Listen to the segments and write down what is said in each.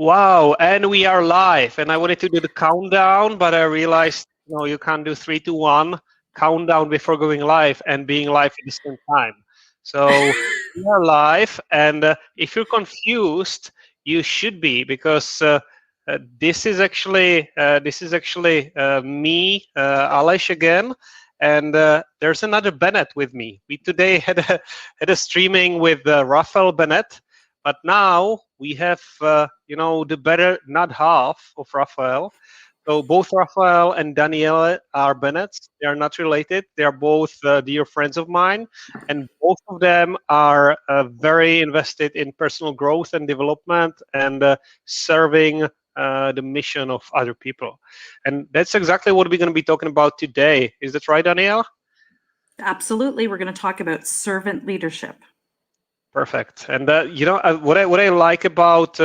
Wow, and we are live. And I wanted to do the countdown, but I realized no, you can't do 3, 2, 1 countdown before going live and being live at the same time. So we are live, and if you're confused, you should be, because this is actually me, Aleš again, and there's another Bennett with me. We today had a streaming with Raphael Bennett. But now we have, the better not half of Raphael. So both Raphael and Danielle are Bennetts. They are not related. They are both dear friends of mine, and both of them are very invested in personal growth and development and serving the mission of other people. And that's exactly what we're going to be talking about today. Is that right, Danielle? Absolutely. We're going to talk about servant leadership. Perfect. And what I like about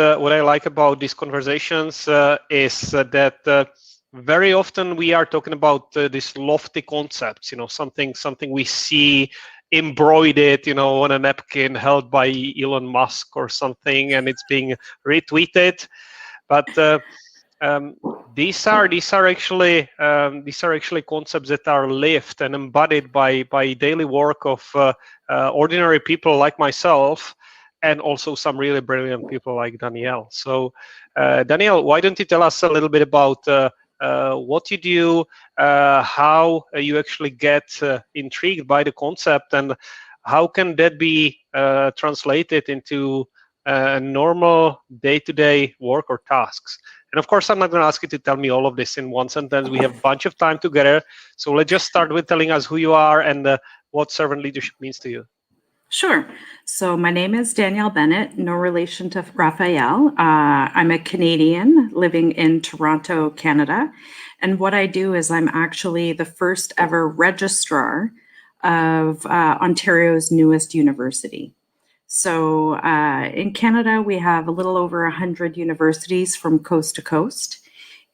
these conversations is that very often we are talking about these lofty concepts. Something we see embroidered, on a napkin held by Elon Musk or something, and it's being retweeted. But these are actually concepts that are lived and embodied by daily work of ordinary people like myself, and also some really brilliant people like Danielle. So Danielle, why don't you tell us a little bit about what you do, how you actually get intrigued by the concept, and how can that be translated into normal day-to-day work or tasks? And of course, I'm not going to ask you to tell me all of this in one sentence. We have a bunch of time together. So let's just start with telling us who you are and what servant leadership means to you. Sure. So my name is Danielle Bennett, no relation to Raphael. I'm a Canadian living in Toronto, Canada. And what I do is I'm actually the first ever registrar of Ontario's newest university. So in Canada, we have a little over 100 universities from coast to coast,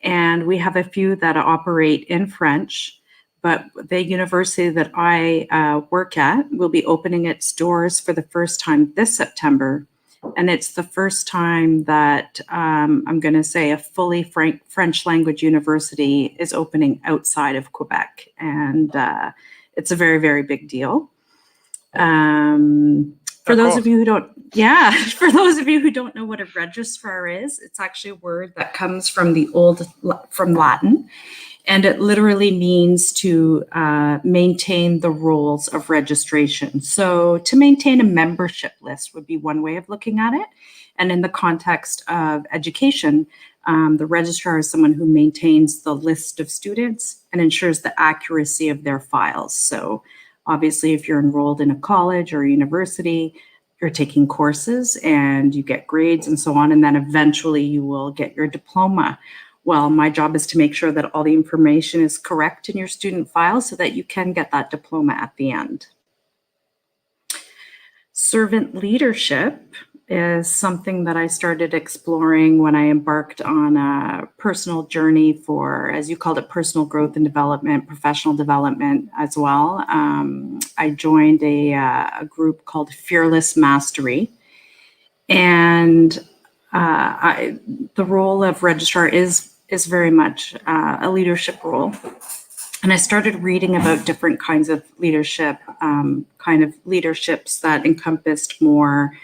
and we have a few that operate in French, but the university that I work at will be opening its doors for the first time this September, and it's the first time that I'm going to say a fully French language university is opening outside of Quebec, and it's a very, very big deal. For those of you who don't know what a registrar is, it's actually a word that comes from from Latin, and it literally means to maintain the rolls of registration. So to maintain a membership list would be one way of looking at it. And in the context of education, the registrar is someone who maintains the list of students and ensures the accuracy of their files. So obviously, if you're enrolled in a college or a university, you're taking courses and you get grades and so on, and then eventually you will get your diploma. Well, my job is to make sure that all the information is correct in your student file so that you can get that diploma at the end. Servant leadership is something that I started exploring when I embarked on a personal journey for, as you called it, personal growth and development, professional development as well. I joined a group called Fearless Mastery, and the role of registrar is very much a leadership role. And I started reading about different kinds of leadership, kind of leaderships that encompassed more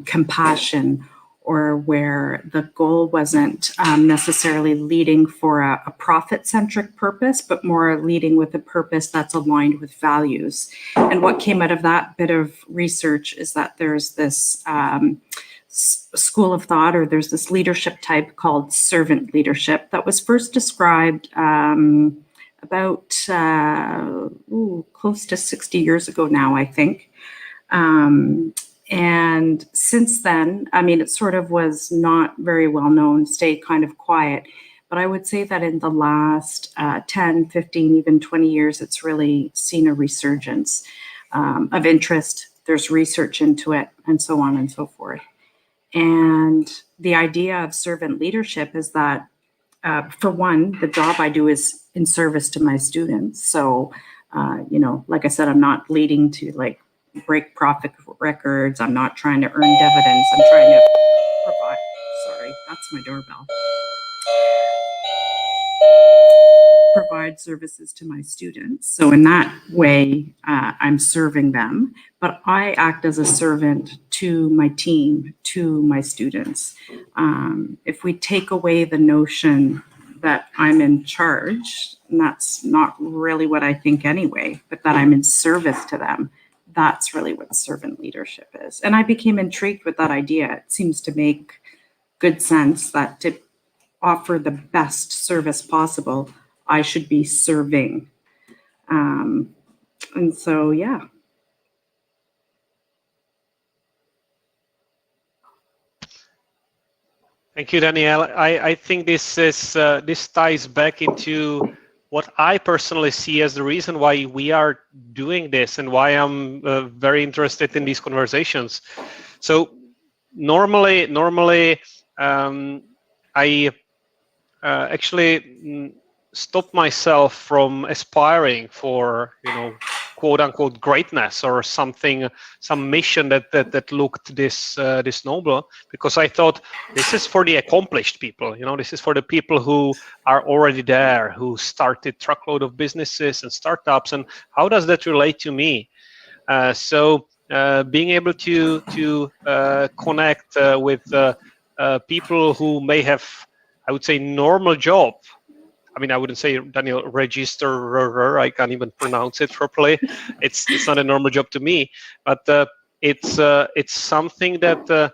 compassion, or where the goal wasn't necessarily leading for a profit-centric purpose, but more leading with a purpose that's aligned with values. And what came out of that bit of research is that there's this school of thought, or there's this leadership type called servant leadership that was first described about close to 60 years ago now, I think. And since then, I mean, it sort of was not very well known, stayed kind of quiet. But I would say that in the last 10, 15, even 20 years, it's really seen a resurgence of interest. There's research into it and so on and so forth. And the idea of servant leadership is that, for one, the job I do is in service to my students. So, like I said, I'm not leading to break profit records. I'm not trying to earn dividends. I'm trying to provide, sorry. that's my doorbell. Provide services to my students. So in that way, I'm serving them, but I act as a servant to my team, to my students. If we take away the notion that I'm in charge, and that's not really what I think anyway, but that I'm in service to them, that's really what servant leadership is. And I became intrigued with that idea. It seems to make good sense that to offer the best service possible, I should be serving. And so, yeah. Thank you, Danielle. I think this ties back into what I personally see as the reason why we are doing this and why I'm very interested in these conversations. So normally, I actually stop myself from aspiring for, quote unquote greatness or something, some mission that looked this noble, because I thought this is for the accomplished people. This is for the people who are already there, who started truckload of businesses and startups, and how does that relate to me? So being able to connect with people who may have, I would say, normal job. I mean, I wouldn't say, Daniel, register. I can't even pronounce it properly. It's not a normal job to me, but it's something that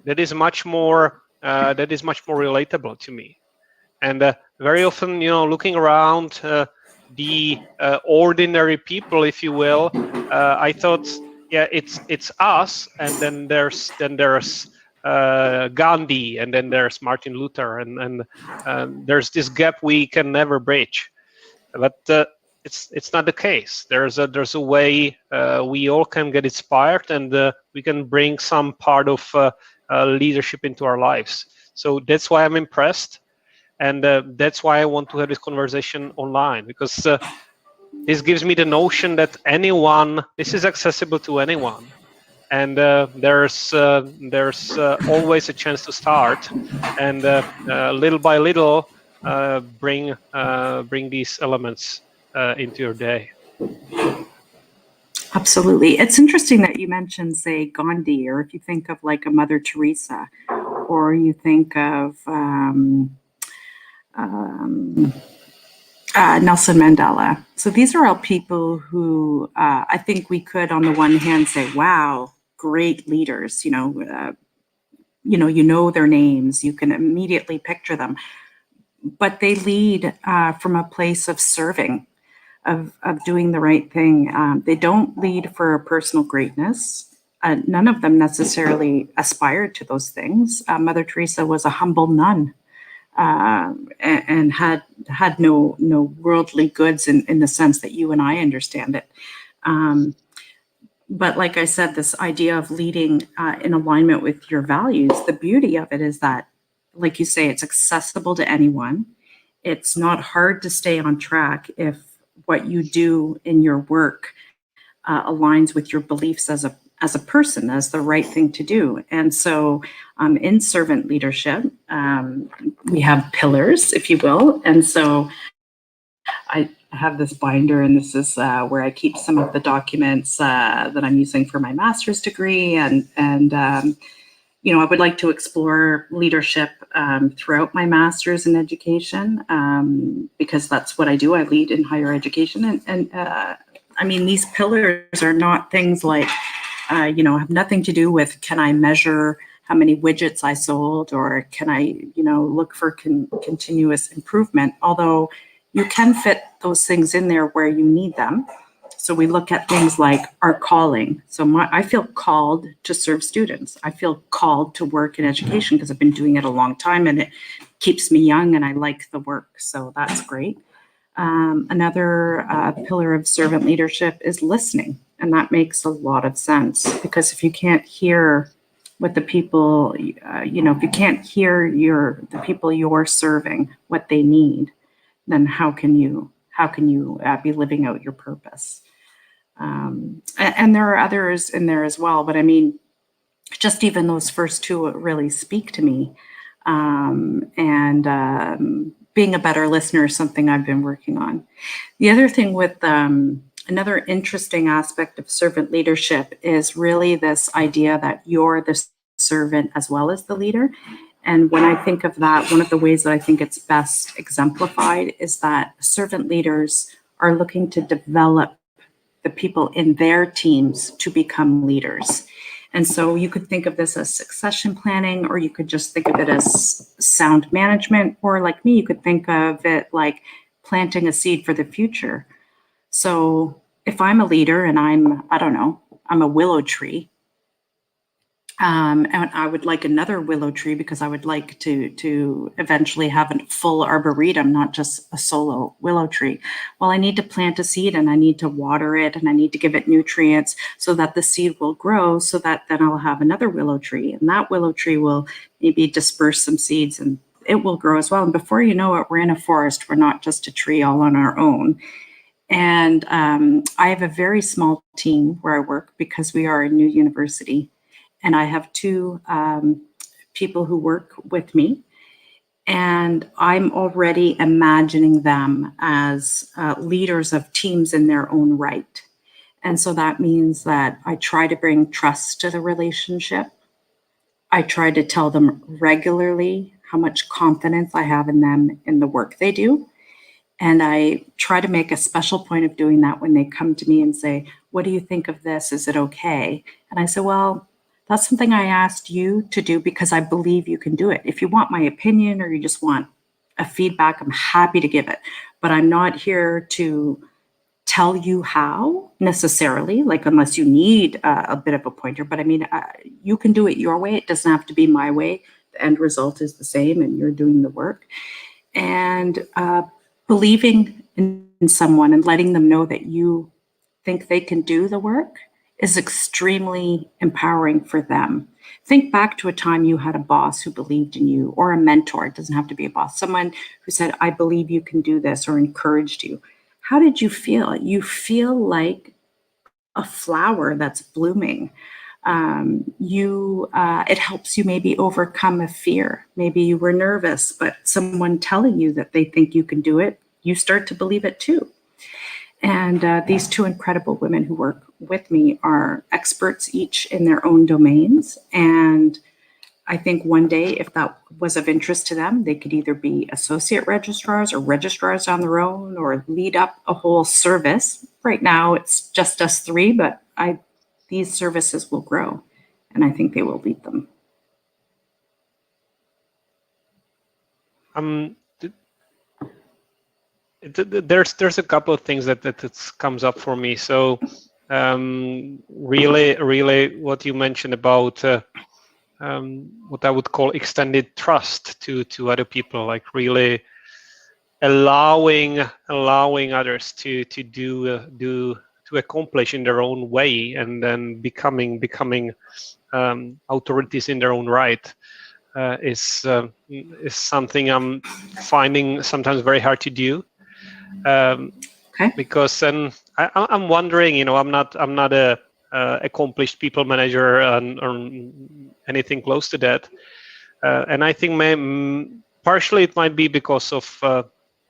is much more relatable to me. And very often, looking around the ordinary people, if you will, I thought, yeah, it's us, and then there's Gandhi, and then there's Martin Luther, and there's this gap we can never bridge. But it's not the case. There's a way we all can get inspired, and we can bring some part of leadership into our lives. So that's why I'm impressed, and that's why I want to have this conversation online, because this gives me the notion that this is accessible to anyone. And there's always a chance to start, and little by little bring these elements into your day. Absolutely. It's interesting that you mentioned, say, Gandhi, or if you think of like a Mother Teresa, or you think of Nelson Mandela. So these are all people who I think we could, on the one hand, say, wow, great leaders, you know their names, you can immediately picture them, but they lead from a place of serving, of doing the right thing. They don't lead for personal greatness. None of them necessarily aspired to those things. Mother Teresa was a humble nun, and had no worldly goods in the sense that you and I understand it. But like I said, this idea of leading in alignment with your values, the beauty of it is that, like you say, it's accessible to anyone. It's not hard to stay on track if what you do in your work aligns with your beliefs as a person, as the right thing to do. And so in servant leadership, we have pillars, if you will. And so I have this binder, and this is where I keep some of the documents that I'm using for my master's degree. And I would like to explore leadership throughout my master's in education, because that's what I do. I lead in higher education. And I mean, these pillars are not things like, have nothing to do with, can I measure how many widgets I sold, or can I, look for continuous improvement, although you can fit those things in there where you need them. So we look at things like our calling. So I feel called to serve students. I feel called to work in education because I've been doing it a long time, and it keeps me young, and I like the work. So that's great. Another pillar of servant leadership is listening. And that makes a lot of sense, because if you can't hear what the people, if you can't hear the people you're serving, what they need, then how can you be living out your purpose? And there are others in there as well, but I mean, just even those first two really speak to me. and being a better listener is something I've been working on. The other thing with another interesting aspect of servant leadership is really this idea that you're the servant as well as the leader. And when I think of that, one of the ways that I think it's best exemplified is that servant leaders are looking to develop the people in their teams to become leaders. And so you could think of this as succession planning, or you could just think of it as sound management, or like me, you could think of it like planting a seed for the future. So if I'm a leader and I'm a willow tree, and I would like another willow tree because I would like to eventually have a full arboretum, not just a solo willow tree. Well, I need to plant a seed and I need to water it and I need to give it nutrients so that the seed will grow, so that then I'll have another willow tree, and that willow tree will maybe disperse some seeds and it will grow as well. And before you know it, we're in a forest. We're not just a tree all on our own. And I have a very small team where I work because we are a new university. And I have two people who work with me, and I'm already imagining them as leaders of teams in their own right. And so that means that I try to bring trust to the relationship. I try to tell them regularly how much confidence I have in them in the work they do. And I try to make a special point of doing that when they come to me and say, "What do you think of this? Is it okay?" And I say, "Well, that's something I asked you to do because I believe you can do it. If you want my opinion or you just want a feedback, I'm happy to give it. But I'm not here to tell you how necessarily, like unless you need a bit of a pointer. But I mean, you can do it your way. It doesn't have to be my way. The end result is the same and you're doing the work." And believing in someone and letting them know that you think they can do the work is extremely empowering for them. Think back to a time you had a boss who believed in you, or a mentor. It doesn't have to be a boss. Someone who said, "I believe you can do this," or encouraged you. How did you feel? You feel like a flower that's blooming. It helps you maybe overcome a fear. Maybe you were nervous, but someone telling you that they think you can do it, you start to believe it too. And these two incredible women who work with me are experts each in their own domains. And I think one day, if that was of interest to them, they could either be associate registrars or registrars on their own, or lead up a whole service. Right now, it's just us three, but these services will grow, and I think they will lead them. There's a couple of things that comes up for me. So really what you mentioned about what I would call extended trust to other people, like really allowing others to accomplish in their own way, and then becoming authorities in their own right, is something I'm finding sometimes very hard to do. Okay. Because then I'm wondering, I'm not a accomplished people manager or anything close to that, and I think partially it might be because of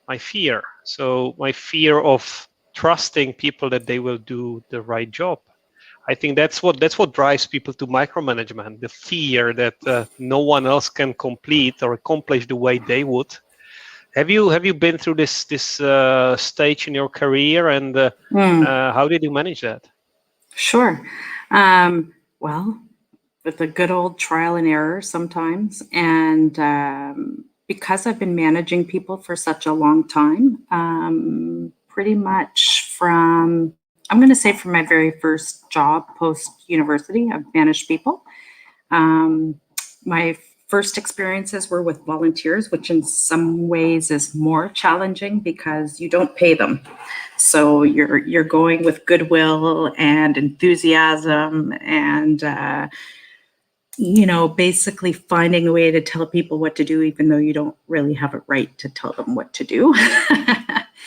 my fear. So my fear of trusting people that they will do the right job. I think that's what drives people to micromanagement: the fear that no one else can complete or accomplish the way they would. Have you been through this stage in your career, and how did you manage that? Sure. Well, with a good old trial and error sometimes, and because I've been managing people for such a long time, pretty much from my very first job post-university, I've managed people. My first experiences were with volunteers, which in some ways is more challenging because you don't pay them. So you're going with goodwill and enthusiasm and basically finding a way to tell people what to do, even though you don't really have a right to tell them what to do.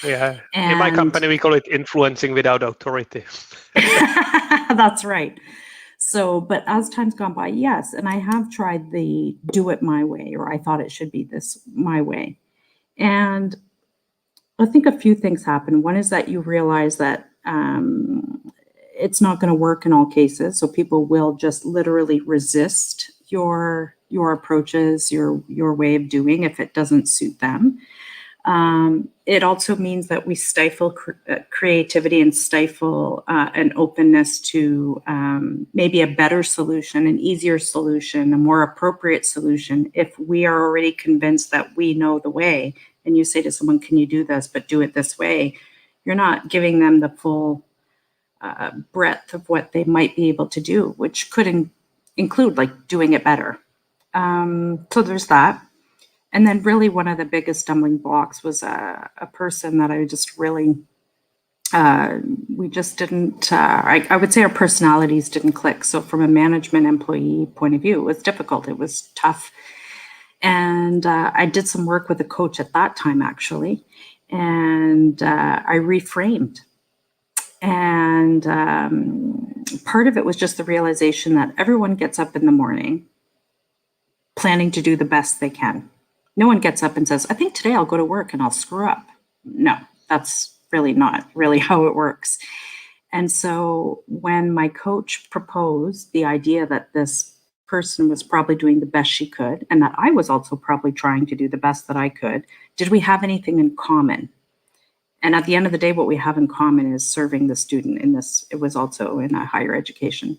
Yeah. In my company, we call it influencing without authority. That's right. So, but as time's gone by, yes, and I have tried the do it my way, or I thought it should be this my way. And I think a few things happen. One is that you realize that it's not going to work in all cases. So people will just literally resist your approaches, your way of doing if it doesn't suit them. It also means that we stifle creativity and stifle an openness to maybe a better solution, an easier solution, a more appropriate solution. If we are already convinced that we know the way, and you say to someone, can you do this, but do it this way, you're not giving them the full breadth of what they might be able to do, which could include like doing it better. So there's that. And then really one of the biggest stumbling blocks was a person that I just really, we just didn't, I would say our personalities didn't click. So from a management employee point of view, it was difficult. It was tough. And I did some work with a coach at that time, actually. And I reframed. And part of it was just the realization that everyone gets up in the morning planning to do the best they can. No one gets up and says, I think today I'll go to work and I'll screw up. No, that's really not really how it works. And so when my coach proposed the idea that this person was probably doing the best she could, and that I was also probably trying to do the best that I could, did we have anything in common? And at the end of the day, what we have in common is serving the student in this. It was also in a higher education.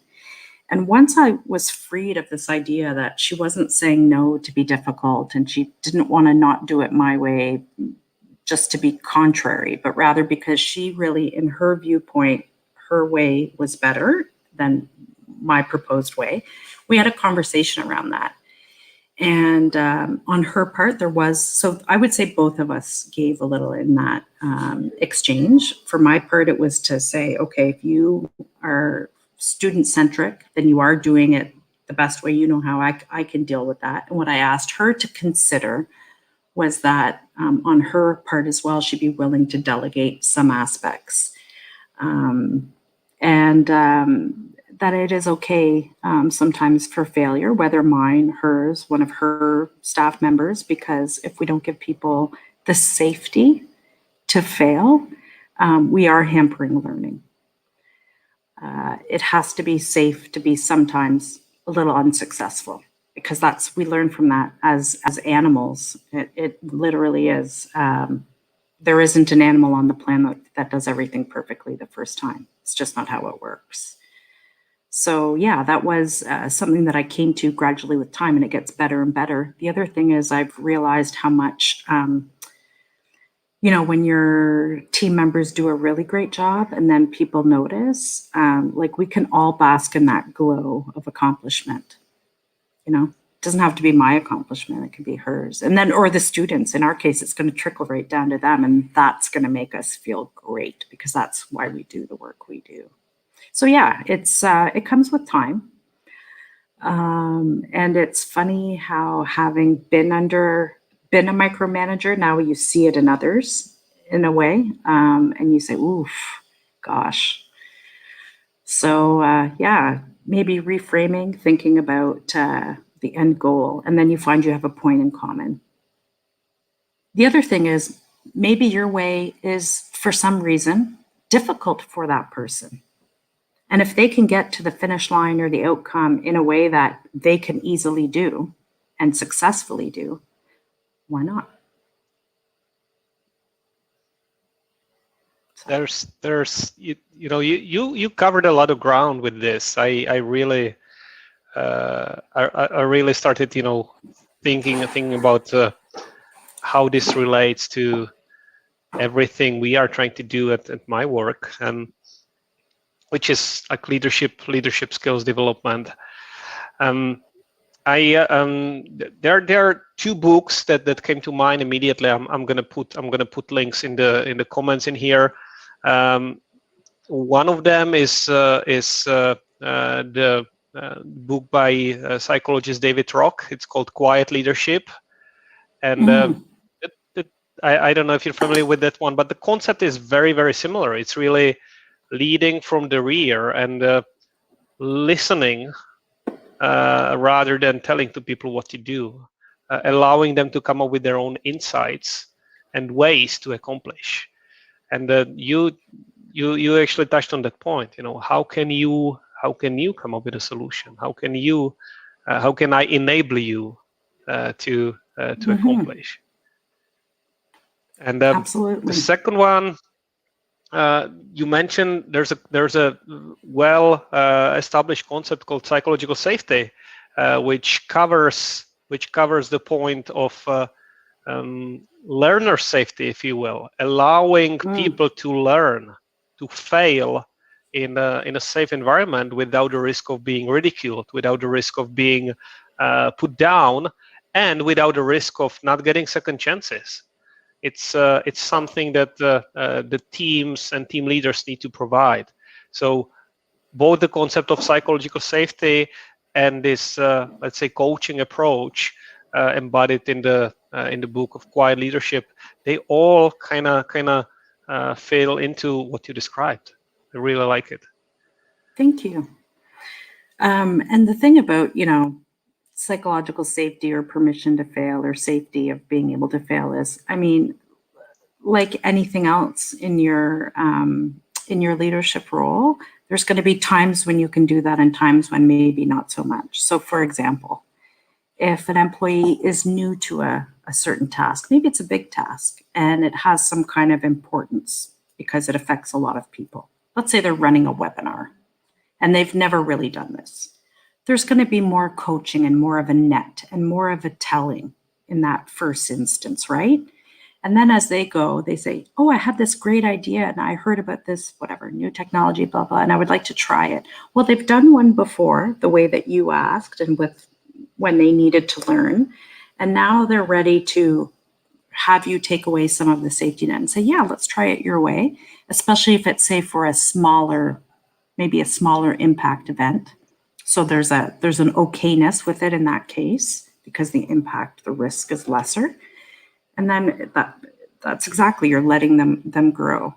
And once I was freed of this idea that she wasn't saying no to be difficult and she didn't want to not do it my way just to be contrary, but rather because she really, in her viewpoint, her way was better than my proposed way, we had a conversation around that. And on her part, there was, so I would say both of us gave a little in that exchange. For my part, it was to say, okay, if you are student-centric, then you are doing it the best way you know how. I can deal with that. And what I asked her to consider was that on her part as well, she'd be willing to delegate some aspects. That it is okay sometimes for failure, whether mine, hers, one of her staff members, because if we don't give people the safety to fail, we are hampering learning. It has to be safe to be sometimes a little unsuccessful, because we learn from that as animals. It literally is. There isn't an animal on the planet that does everything perfectly the first time. It's just not how it works. So yeah, that was something that I came to gradually with time, and it gets better and better. The other thing is I've realized how much, when your team members do a really great job and then people notice, like we can all bask in that glow of accomplishment. It doesn't have to be my accomplishment. It can be hers. And then, or the students, in our case, it's going to trickle right down to them. And that's going to make us feel great, because that's why we do the work we do. So yeah, it comes with time. And it's funny how, having been a micromanager, now you see it in others in a way. And you say, oof, gosh. So yeah, maybe reframing, thinking about the end goal, and then you find you have a point in common. The other thing is, maybe your way is, for some reason, difficult for that person. And if they can get to the finish line or the outcome in a way that they can easily do and successfully do, why not? There's you covered a lot of ground with this. I really started thinking about how this relates to everything we are trying to do at my work, and which is like leadership skills development. There are two books that came to mind immediately. I'm gonna put links in the comments in here. One of them is the book by psychologist David Rock. It's called Quiet Leadership, and I don't know if you're familiar with that one, but the concept is very, very similar. It's really leading from the rear, and listening rather than telling to people what to do, allowing them to come up with their own insights and ways to accomplish. And you actually touched on that point. How can you come up with a solution? How can I enable you to accomplish? And Absolutely. the second one, you mentioned there's a well established concept called psychological safety, which covers the point of learner safety, if you will, allowing people to learn, to fail in a safe environment without the risk of being ridiculed, without the risk of being put down, and without the risk of not getting second chances. It's something that the teams and team leaders need to provide. So both the concept of psychological safety and this let's say coaching approach embodied in the book of Quiet Leadership, they all kind of fall into what you described. I really like it. Thank you. And the thing about, psychological safety or permission to fail or safety of being able to fail is, like anything else in your leadership role, there's going to be times when you can do that and times when maybe not so much. So for example, if an employee is new to a certain task, maybe it's a big task and it has some kind of importance because it affects a lot of people. Let's say they're running a webinar and they've never really done this. There's going to be more coaching and more of a net and more of a telling in that first instance, right? And then as they go, they say, oh, I had this great idea and I heard about this, whatever, new technology, blah, blah, and I would like to try it. Well, they've done one before, the way that you asked and with when they needed to learn. And now they're ready to have you take away some of the safety net and say, yeah, let's try it your way, especially if it's, say, for maybe a smaller impact event. So there's an okayness with it in that case because the impact, the risk is lesser. And then that's exactly, you're letting them grow.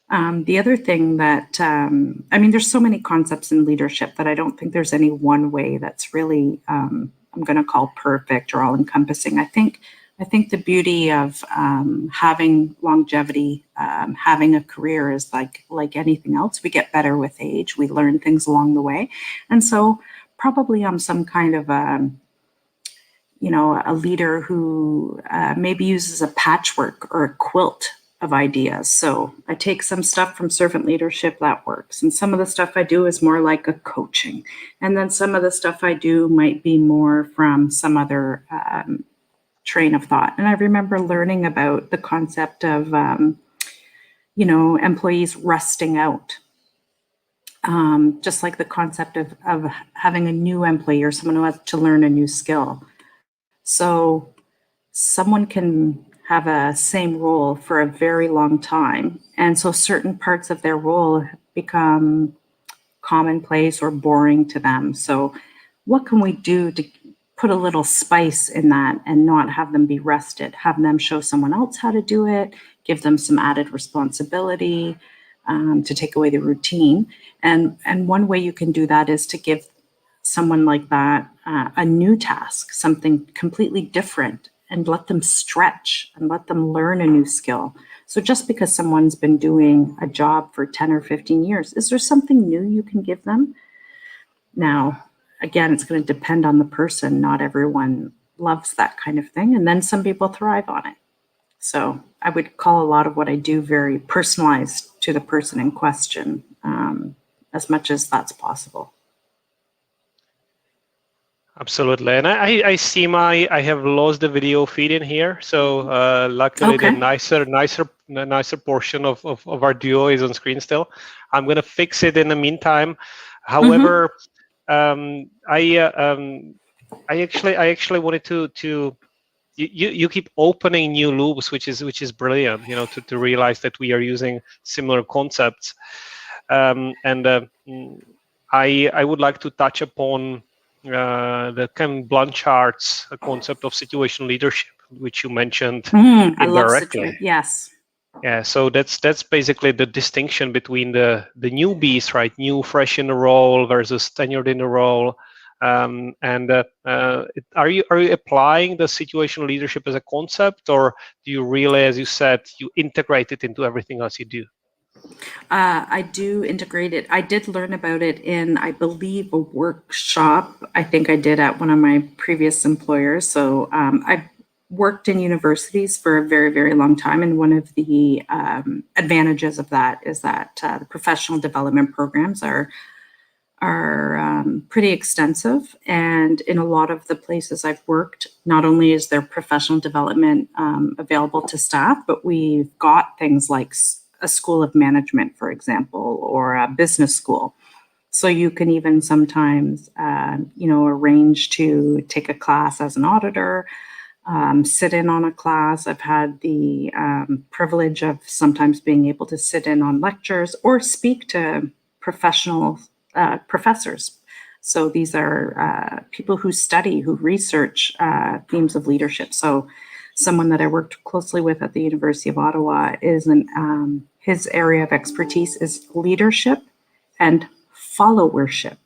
The other thing that, there's so many concepts in leadership that I don't think there's any one way that's really, I'm going to call perfect or all encompassing. I think the beauty of having longevity, having a career is like anything else. We get better with age. We learn things along the way. And so probably I'm some kind of a leader who maybe uses a patchwork or a quilt of ideas. So I take some stuff from servant leadership that works. And some of the stuff I do is more like a coaching. And then some of the stuff I do might be more from some other train of thought. And I remember learning about the concept of, employees resting out. Just like the concept of having a new employee or someone who has to learn a new skill. So someone can have a same role for a very long time. And so certain parts of their role become commonplace or boring to them. So what can we do to put a little spice in that and not have them be rested, have them show someone else how to do it, give them some added responsibility to take away the routine. And one way you can do that is to give someone like that a new task, something completely different, and let them stretch and let them learn a new skill. So just because someone's been doing a job for 10 or 15 years, is there something new you can give them? Now, again, it's going to depend on the person. Not everyone loves that kind of thing. And then some people thrive on it. So I would call a lot of what I do very personalized to the person in question, as much as that's possible. Absolutely, and I see I have lost the video feed in here, so luckily Okay. the nicer portion of our duo is on screen still. I'm gonna fix it in the meantime. However, I actually wanted to you keep opening new loops, which is brilliant. To realize that we are using similar concepts, and I would like to touch upon the Ken Blanchard's concept of situational leadership, which you mentioned I love indirectly. Yes. Yeah, so that's basically the distinction between the newbies, right? New, fresh in the role versus tenured in the role. Are you applying the situational leadership as a concept, or do you really, as you said, you integrate it into everything else you do? I do integrate it. I did learn about it in, I believe, a workshop. I think I did at one of my previous employers. So I've worked in universities for a very, very long time. And one of the advantages of that is that the professional development programs are pretty extensive. And in a lot of the places I've worked, not only is there professional development available to staff, but we've got things like a school of management, for example, or a business school. So you can even sometimes, arrange to take a class as an auditor, sit in on a class. I've had the privilege of sometimes being able to sit in on lectures or speak to professional professors. So these are people who study, who research themes of leadership. So someone that I worked closely with at the University of Ottawa is his area of expertise is leadership and followership.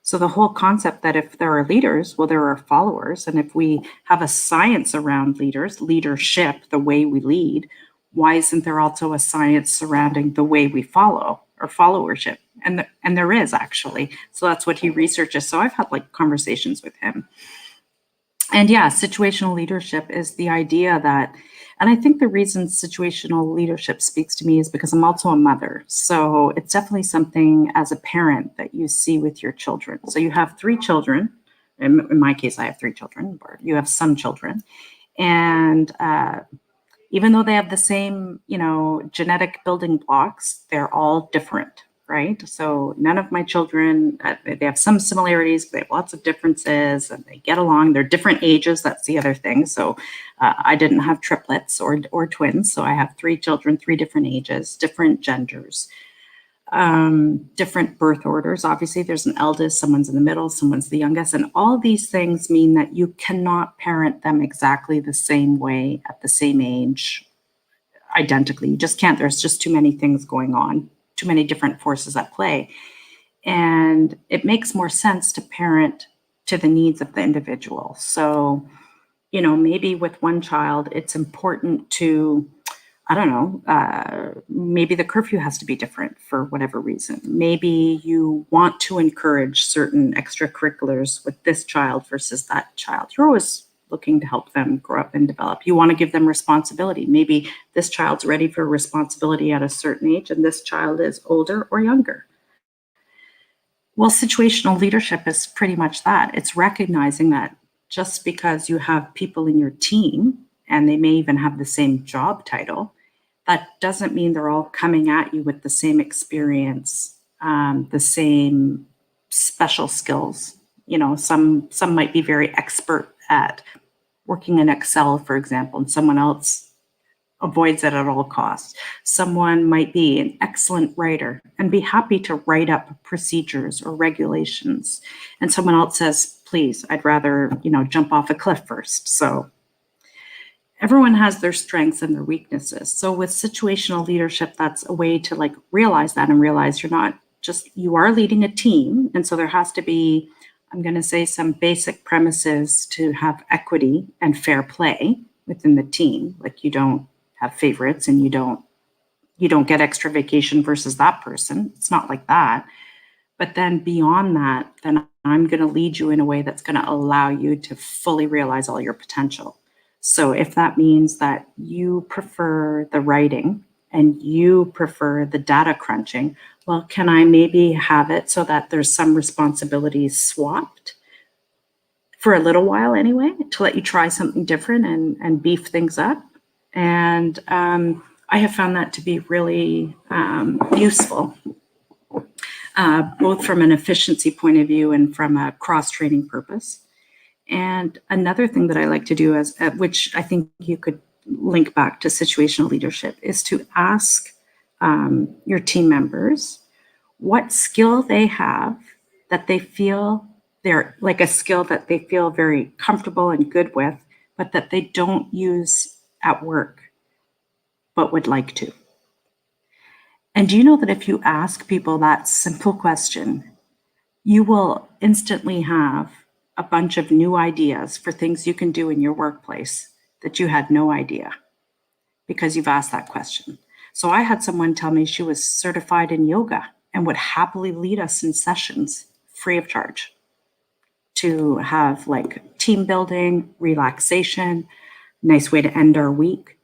So the whole concept that if there are leaders, well, there are followers. And if we have a science around leadership, the way we lead, why isn't there also a science surrounding the way we follow or followership? And there is actually. So that's what he researches. So I've had like conversations with him. And yeah, situational leadership is the idea that, and I think the reason situational leadership speaks to me is because I'm also a mother. So it's definitely something as a parent that you see with your children. So you have 3 children. In my case, I have 3 children, or you have some children. And even though they have the same, genetic building blocks, they're all different, right? So none of my children, they have some similarities, but they have lots of differences, and they get along. They're different ages. That's the other thing. So I didn't have triplets or twins. So I have 3 children, 3 different ages, different genders, different birth orders. Obviously, there's an eldest, someone's in the middle, someone's the youngest. And all these things mean that you cannot parent them exactly the same way at the same age, identically. You just can't. There's just too many things going on, too many different forces at play. And it makes more sense to parent to the needs of the individual. So, maybe with one child, it's important to, I don't know, maybe the curfew has to be different for whatever reason. Maybe you want to encourage certain extracurriculars with this child versus that child. You're always looking to help them grow up and develop. You want to give them responsibility. Maybe this child's ready for responsibility at a certain age, and this child is older or younger. Well, situational leadership is pretty much that. It's recognizing that just because you have people in your team, and they may even have the same job title, that doesn't mean they're all coming at you with the same experience, the same special skills. Some might be very expert at working in Excel, for example, and someone else avoids it at all costs. Someone might be an excellent writer and be happy to write up procedures or regulations. And someone else says, please, I'd rather, jump off a cliff first. So everyone has their strengths and their weaknesses. So with situational leadership, that's a way to realize that and realize you are leading a team. And so there has to be, I'm going to say, some basic premises to have equity and fair play within the team. Like you don't have favorites and you don't get extra vacation versus that person. It's not like that. But then beyond that, then I'm going to lead you in a way that's going to allow you to fully realize all your potential. So if that means that you prefer the writing and you prefer the data crunching, well, can I maybe have it so that there's some responsibilities swapped for a little while anyway, to let you try something different and beef things up? And I have found that to be really useful, both from an efficiency point of view and from a cross-training purpose. And another thing that I like to do, which I think you could link back to situational leadership, is to ask your team members what skill they have that they feel they're like a skill that they feel very comfortable and good with, but that they don't use at work, but would like to. And do you know that if you ask people that simple question, you will instantly have a bunch of new ideas for things you can do in your workplace that you had no idea because you've asked that question. So I had someone tell me she was certified in yoga and would happily lead us in sessions free of charge to have like team building, relaxation, nice way to end our week.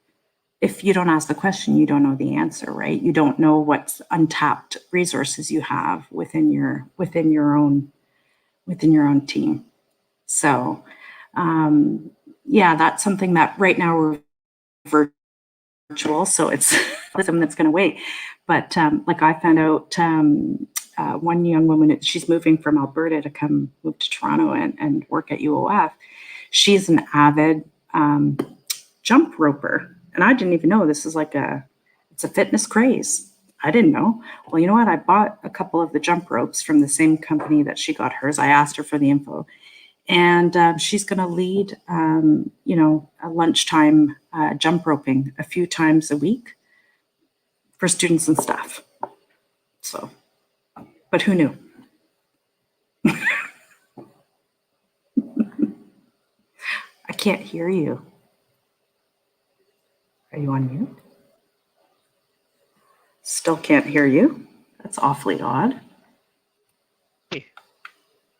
If you don't ask the question, you don't know the answer, right? You don't know what untapped resources you have within your own team. So, yeah, that's something that right now we're virtual, so it's something that's going to wait. But like I found out, one young woman, she's moving from Alberta to come move to Toronto and work at UOF. She's an avid jump roper. And I didn't even know this is it's a fitness craze. I didn't know. Well, you know what? I bought a couple of the jump ropes from the same company that she got hers. I asked her for the info. And she's going to lead, a lunchtime jump roping a few times a week for students and staff. So, but who knew? I can't hear you. Are you on mute? Still can't hear you. That's awfully odd.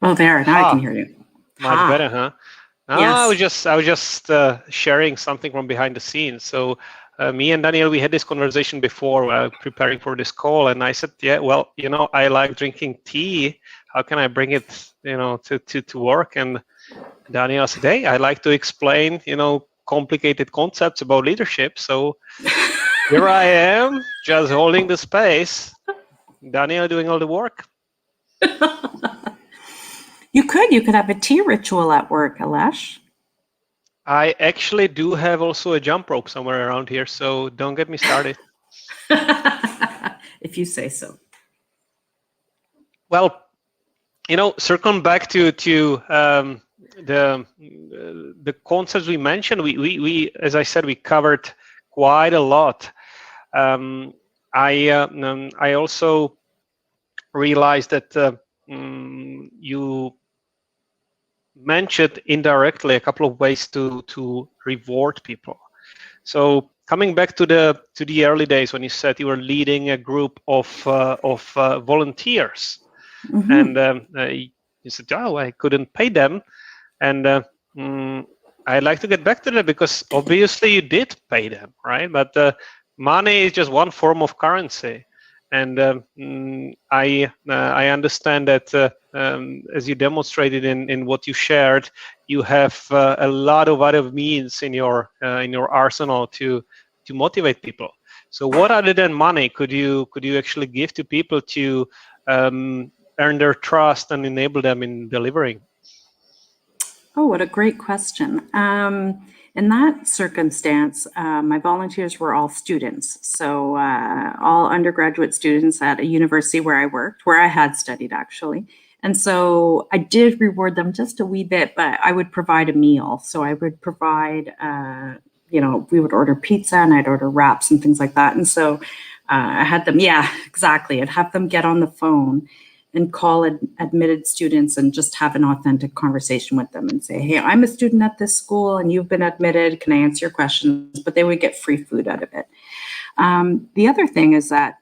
Oh, there. Now I can hear you. Much better, huh? No, Yes. I was just sharing something from behind the scenes. So me and Danielle, we had this conversation before preparing for this call, and I said, yeah, well, I like drinking tea. How can I bring it, to work? And Danielle said, hey, I like to explain, complicated concepts about leadership. So here I am, just holding the space. Danielle doing all the work. You could have a tea ritual at work, Alesh. I actually do have also a jump rope somewhere around here, so don't get me started. If you say so. Well, circling back to the concepts we mentioned, we as I said, we covered quite a lot. I also realized that you mentioned indirectly a couple of ways to reward people. So coming back to the early days when you said you were leading a group of volunteers, Mm-hmm. and you said, "Oh, I couldn't pay them," and I'd like to get back to that because obviously you did pay them, right? But money is just one form of currency, and I understand that as you demonstrated in what you shared, you have a lot of other means in your arsenal to motivate people. So, what other than money could you actually give to people to earn their trust and enable them in delivering? Oh, what a great question. In that circumstance, my volunteers were all students. So all undergraduate students at a university where I worked, where I had studied actually. And so I did reward them just a wee bit, but I would provide a meal. So I would provide, we would order pizza and I'd order wraps and things like that. And so I had them, yeah, exactly. I'd have them get on the phone and call admitted students and just have an authentic conversation with them and say, hey, I'm a student at this school and you've been admitted. Can I answer your questions? But they would get free food out of it. The other thing is that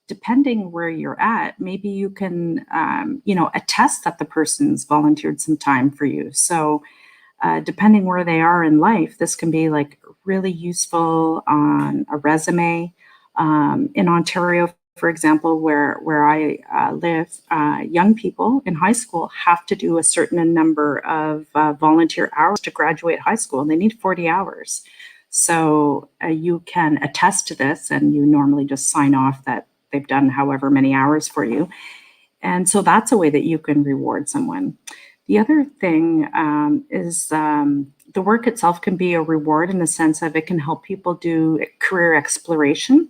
depending where you're at, maybe you can, attest that the person's volunteered some time for you. So depending where they are in life, this can be like really useful on a resume. In Ontario, for example, where I live, young people in high school have to do a certain number of volunteer hours to graduate high school, and they need 40 hours. So you can attest to this, and you normally just sign off that they've done however many hours for you. And so that's a way that you can reward someone. The other thing is the work itself can be a reward in the sense of it can help people do career exploration.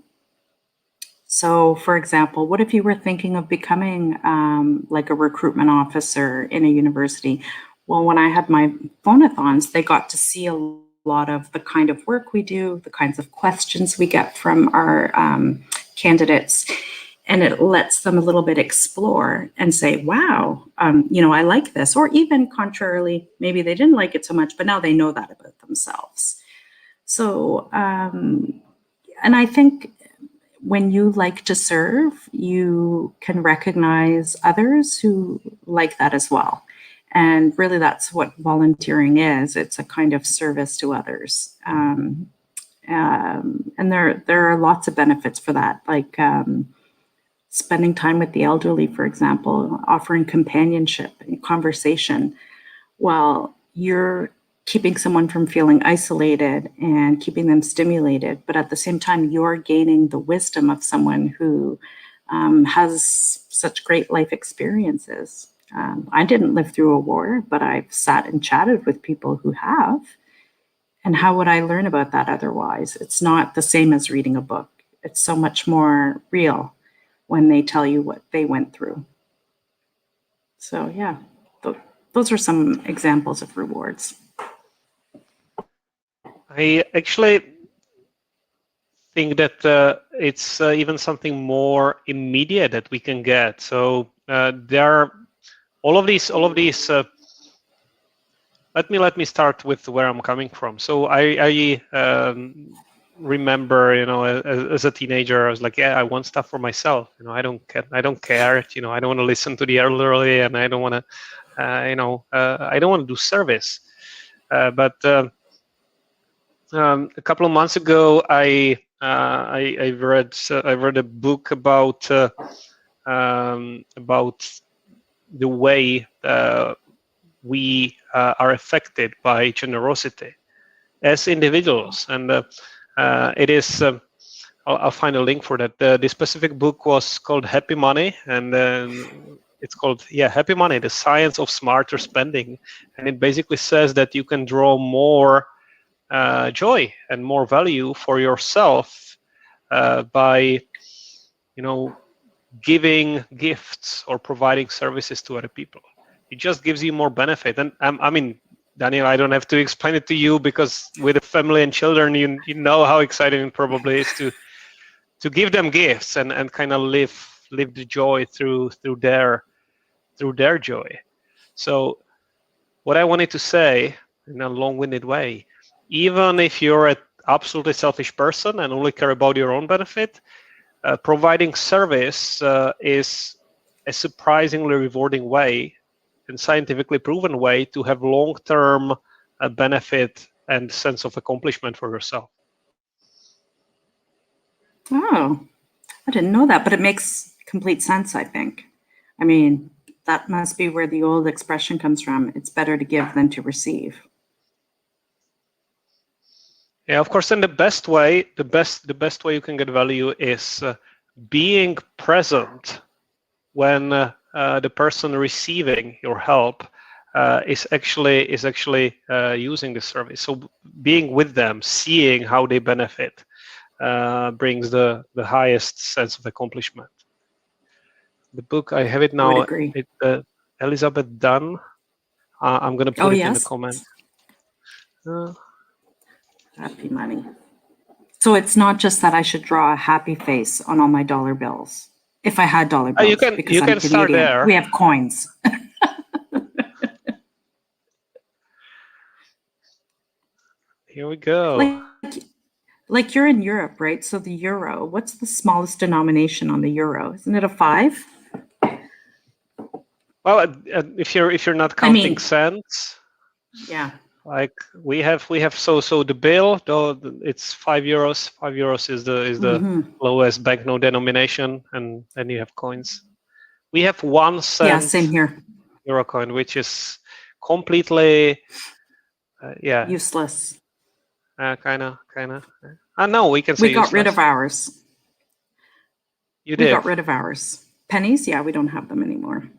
So, for example, what if you were thinking of becoming like a recruitment officer in a university? Well, when I had my phonathons, they got to see a lot of the kind of work we do, the kinds of questions we get from our candidates, and it lets them a little bit explore and say, wow, I like this. Or even contrarily, maybe they didn't like it so much, but now they know that about themselves. So, and I think when you like to serve, you can recognize others who like that as well. And really, that's what volunteering is. It's a kind of service to others. And there are lots of benefits for that, like spending time with the elderly, for example, offering companionship and conversation while you're keeping someone from feeling isolated and keeping them stimulated. But at the same time, you're gaining the wisdom of someone who has such great life experiences. I didn't live through a war, but I've sat and chatted with people who have. And how would I learn about that otherwise? It's not the same as reading a book. It's so much more real when they tell you what they went through. So yeah, those are some examples of rewards. I actually think that it's even something more immediate that we can get. So there are all of these. Let me start with where I'm coming from. So I remember, as a teenager, I was like, yeah, I want stuff for myself. I don't care. I don't want to listen to the elderly, and I don't want to, I don't want to do service. But a couple of months ago, I read a book about the way we are affected by generosity as individuals, and it is. I'll find a link for that. This specific book was called Happy Money, and it's called Happy Money: The Science of Smarter Spending, and it basically says that you can draw more joy and more value for yourself by giving gifts or providing services to other people. It just gives you more benefit. And I mean, Danielle, I don't have to explain it to you, because with a family and children, you know how exciting it probably is to give them gifts and kind of live the joy through their joy. So what I wanted to say in a long-winded way, even if you're an absolutely selfish person and only care about your own benefit, providing service is a surprisingly rewarding way and scientifically proven way to have long-term benefit and sense of accomplishment for yourself. Oh, I didn't know that, but it makes complete sense, I think. I mean, that must be where the old expression comes from. It's better to give than to receive. Yeah, of course. And the best way you can get value is being present when the person receiving your help is actually using the service. So being with them, seeing how they benefit, brings the highest sense of accomplishment. The book, I have it now. I would agree. Elizabeth Dunn. I'm going to put it in the comment. Happy Money. So it's not just that I should draw a happy face on all my dollar bills. If I had dollar bills, because I'm Canadian, start there. We have coins. Here we go. Like you're in Europe, right? So the euro, what's the smallest denomination on the euro? Isn't it a 5? Well, if you're not counting cents. Yeah. Like we have so the bill, though, it's €5. €5 is the lowest banknote denomination, and then you have coins. We have 1 cent. Yeah, same here. Euro coin, which is completely useless. Kind of. No, we can say we got rid of ours. You did. We got rid of ours. Pennies, yeah, we don't have them anymore.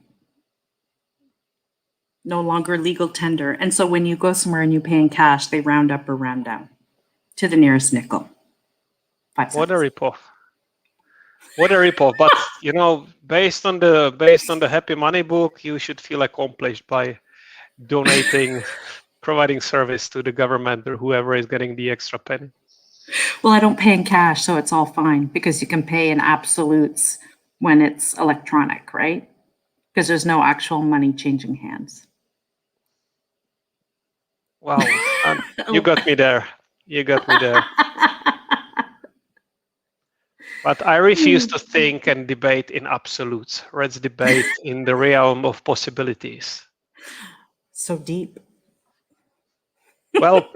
No longer legal tender. And so when you go somewhere and you pay in cash, they round up or round down to the nearest nickel. 5 cents. What a ripoff. But based on the Happy Money book, you should feel accomplished by donating, providing service to the government or whoever is getting the extra penny. Well, I don't pay in cash, so it's all fine because you can pay in absolutes when it's electronic, right? Because there's no actual money changing hands. Wow, you got me there. You got me there. But I refuse to think and debate in absolutes. Let's debate in the realm of possibilities. So deep. Well,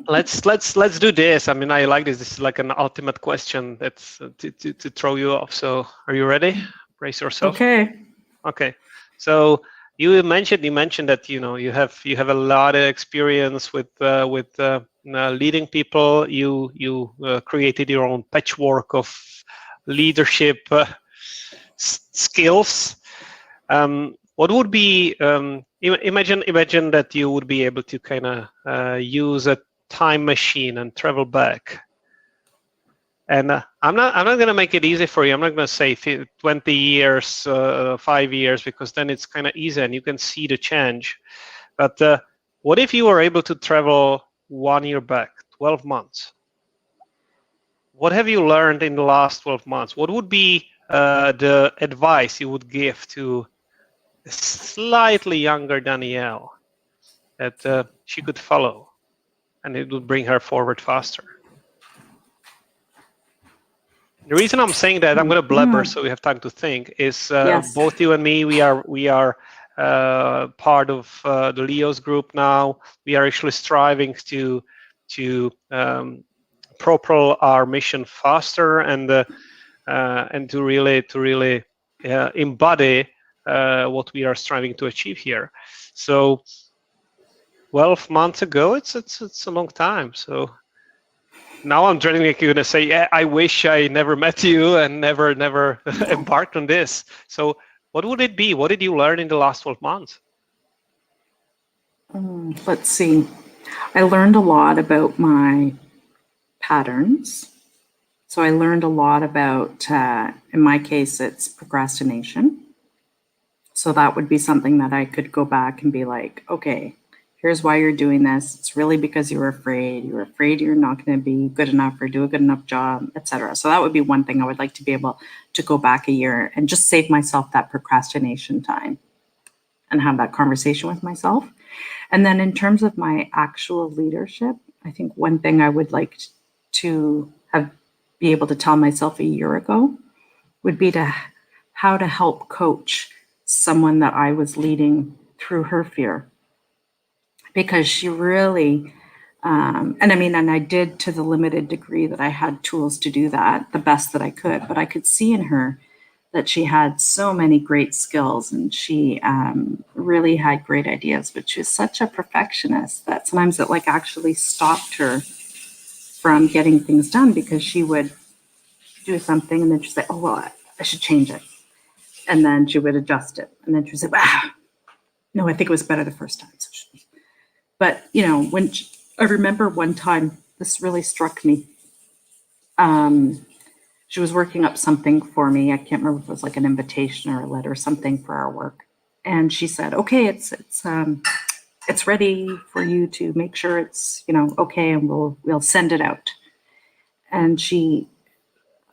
let's do this. I mean, I like this. This is like an ultimate question that's to throw you off. So, are you ready? Brace yourself. Okay. Okay. So you mentioned that you have a lot of experience with leading people. You created your own patchwork of leadership skills. What would be imagine that you would be able to kind of use a time machine and travel back. And I'm not going to make it easy for you. I'm not going to say 20 years, 5 years, because then it's kind of easy and you can see the change. But what if you were able to travel 1 year back, 12 months? What have you learned in the last 12 months? What would be the advice you would give to a slightly younger Danielle that she could follow, and it would bring her forward faster? The reason I'm saying that, I'm going to blabber so we have time to think, is Yes. both you and me, we are part of the Leo's group now. We are actually striving to propel our mission faster and to really embody what we are striving to achieve here. So 12 months ago, it's a long time. So now I'm dreading like you're gonna say, yeah, I wish I never met you and never embarked on this. So what would it be? What did you learn in the last 12 months? Let's see. I learned a lot about my patterns. So I learned a lot about, in my case, it's procrastination. So that would be something that I could go back and be like, okay, here's why you're doing this. It's really because you were afraid. You were afraid you're not going to be good enough or do a good enough job, etc. So that would be one thing I would like to be able to go back a year and just save myself that procrastination time and have that conversation with myself. And then in terms of my actual leadership, I think one thing I would like to be able to tell myself a year ago would be how to help coach someone that I was leading through her fear. Because she really, and I did to the limited degree that I had tools to do that, the best that I could, but I could see in her that she had so many great skills and she really had great ideas, but she was such a perfectionist that sometimes it like actually stopped her from getting things done, because she would do something and then she'd say, oh, well, I should change it. And then she would adjust it. And then she'd say, no, I think it was better the first time. So but, when I remember one time, this really struck me. She was working up something for me. I can't remember if it was like an invitation or a letter or something for our work. And she said, okay, it's ready for you to make sure it's, okay, and we'll send it out. And she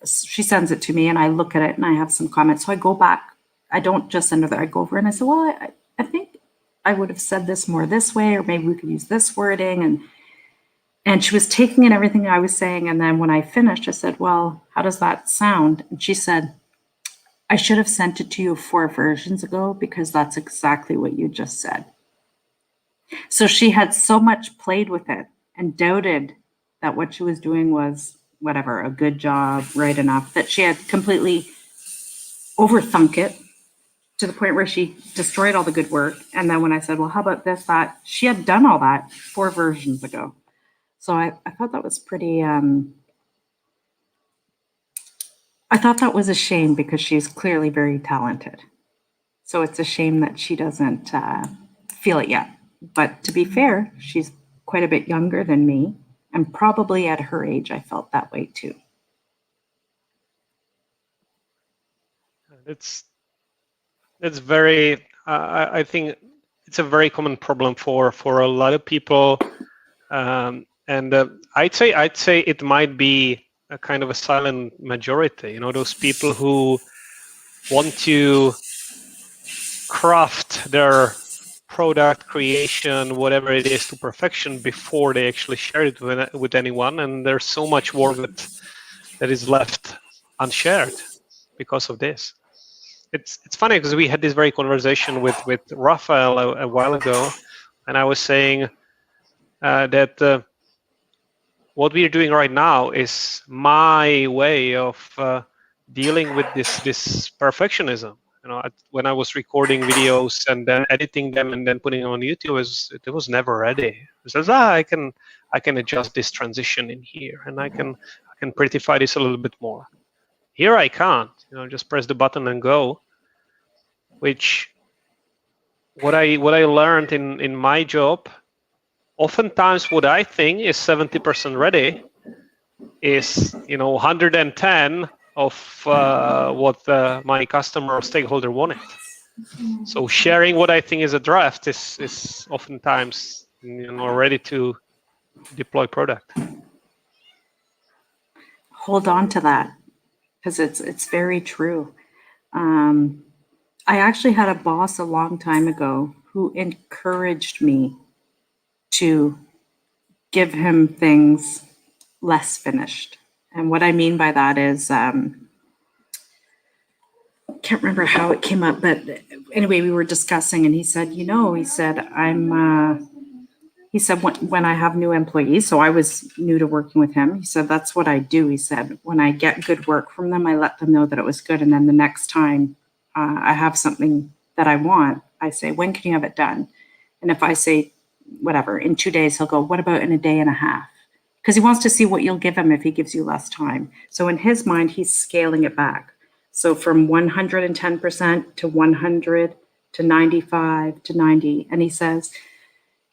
sends it to me and I look at it and I have some comments. So I go back. I don't just send her, I go over and I say, well, I think I would have said this more this way, or maybe we could use this wording. And she was taking in everything I was saying. And then when I finished, I said, well, how does that sound? And she said, I should have sent it to you 4 versions ago, because that's exactly what you just said. So she had so much played with it and doubted that what she was doing was whatever, a good job, right enough, that she had completely overthunk it to the point where she destroyed all the good work. And then when I said, well, how about this, that, she had done all that 4 versions ago. So I thought that was pretty, I thought that was a shame, because she's clearly very talented. So it's a shame that she doesn't feel it yet. But to be fair, she's quite a bit younger than me. And probably at her age, I felt that way too. It's very, I think it's a very common problem for a lot of people. And I'd say it might be a kind of a silent majority. Those people who want to craft their product creation, whatever it is, to perfection before they actually share it with anyone. And there's so much work that is left unshared because of this. It's funny because we had this very conversation with Raphael a while ago, and I was saying that what we are doing right now is my way of dealing with this perfectionism. When I was recording videos and then editing them and then putting them on YouTube, it was never ready. It says, I can adjust this transition in here, and I can prettify this a little bit more. Here I can't. Just press the button and go. Which what I learned in my job, oftentimes what I think is 70% ready is 110 of what my customer or stakeholder wanted. So sharing what I think is a draft is oftentimes ready to deploy product. Hold on to that, because it's very true. I actually had a boss a long time ago who encouraged me to give him things less finished. And what I mean by that is, can't remember how it came up, but anyway, we were discussing, and he said, he said, when I have new employees, so I was new to working with him, he said, that's what I do. He said, when I get good work from them, I let them know that it was good. And then the next time I have something that I want, I say, when can you have it done? And if I say, whatever, in 2 days, he'll go, what about in a day and a half? Because he wants to see what you'll give him if he gives you less time. So in his mind, he's scaling it back. So from 110% to 100 to 95 to 90. And he says,